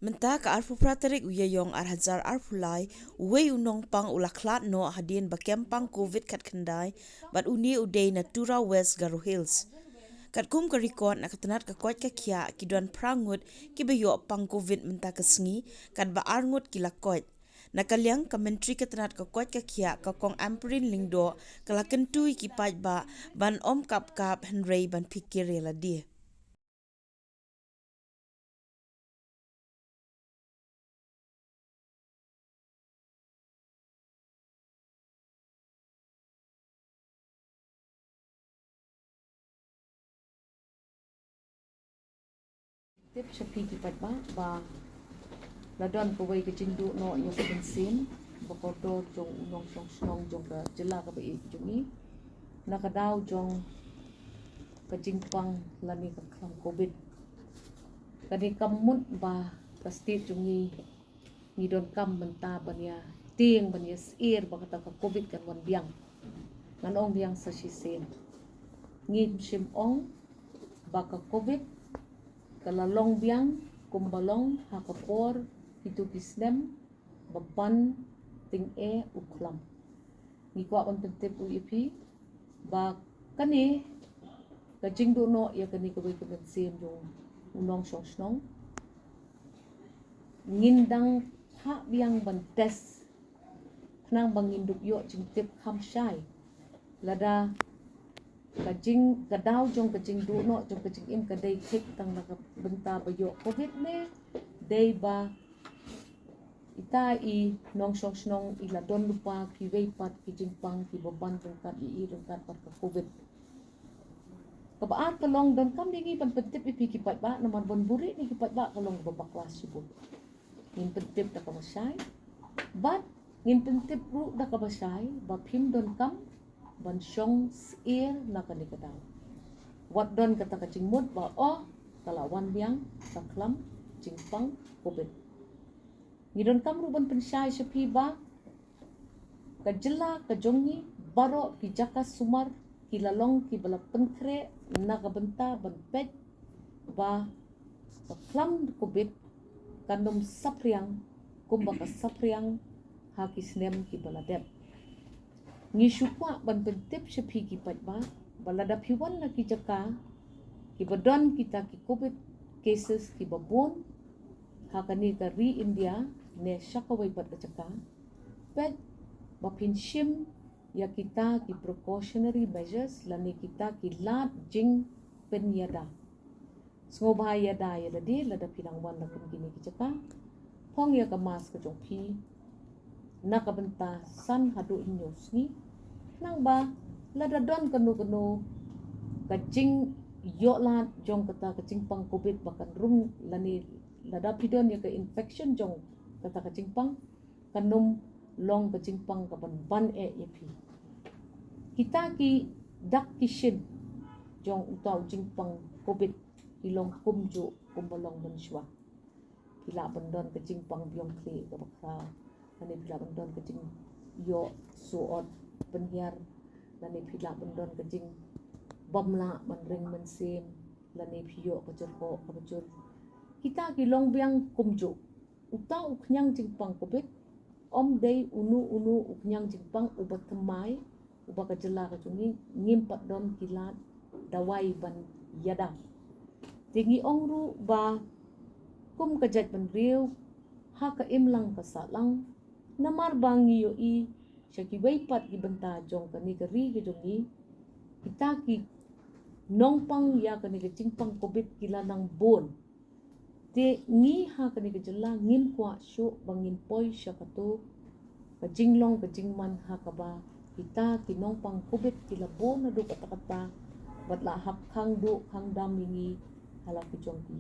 Menta ka arfu praterik uyayong arhazar arfulai uwe unong pang ulaklat no hadien bakem pang covid kat kendai bat uni udei natura west Garo Hills. Kat kum ka record nakatanat ka kwat ka kia kiduan prangut kibayo pang covid menta kesengi kat ba arngut kilakot. Nakaliang ka menteri katanat ka kwat ka kia ka kong amperin lingdo kala kentui kipat ba ban om kap Henry ban pikir yala dia. Tip Shapi kipat ba ladon kawai ke jindu no yung bensin bakodo jong unong song jong ka jela ka bai jungi nakadaw jong ka jingpang lani ka klam covid kani kamut ba pasti jungi ngidon kam menta banya ting banya sir ba kata ka covid kan wan biang nganong biang sa sisen ngin simong ba ka covid kalalong biang kumbalong hakapor itu kisnem baban ting uklam ngikwa on pentep uipi ba kani kajing do no ya kani kabay kabensin yung unong song ngindang ha biang ban test nang banginduk yo jing tip khamshai lada kajing kadaw jong kajing do no jong kajing im kaday kik tang nakabenta ba yo covid ne day ba ita I nong song iladon lupa kiway pat kijingpang kibaban tungkat rungkat pat ka covid kabaan kalong don kam dingi pan pentip ipi kipat ba naman bon buri ni kipat ba kalong babakwas sibuk ngin pentip da kamasay but ngin pentip ru da kabasay ba pim don kam ban syong sir na kanikadaw wat don kata kajingmut ba kalawan biang saklam jingpang covid ngidon kam ruban pensay sa piba kajela kajongi baro kijaka sumar kilalong kibalak penkre nakabenta banpet ba klam covid kandom sapriang kumbaka sapriang hakisnem kibaladep ngisukwa ban pentip sa pi kipat ba balada piwan na kijaka kibadon kita ki covid cases kibabon hakani ka ri India ne syakaway bat kacaka pet bapinshim ya kita ki precautionary measures lani kita ki lat jing penyada ngobaya da ya di lada pinangwan na kun gini kicaka pong ya ka mas ka jongpi nakabenta san hadu inyos ni nang ba lada don kanu kajing yo lat jong kata kajing pang covid bakan rum lani lada pidon ya ka infection jong kata kajingpang kanum long kajingpang kaban ban yapi kita ki dak kishin jong utaw jingpang covid ilong kumju kumbalong manswa kila bandon kajingpang biong kli kabakra ani pila bandon kajing yo suot penhiar lani pila bandon kajing bamla manring mensim lani piyo kajurko kabajur kita kilong biang kumju uta uknyang jingpang covid om day unu uknyang jingpang ubat temai uba kajela kajungi ngimpat don kilat dawai ban yada tingi ongru ba kum kajat ban riu ha ka imlang kasalang namar bangi yo I syaki waipat gibenta jong kani kari gidungi kita ki nongpang ya kani jingpang covid kila nang bon te ngi ha kani kajela ngin kwa syu bangin poi syakatu kajinglong kajingman ha kaba kita kinong pang covid kila bon na do kata-kata batla hap khang do khang dam mingi halaki jong ki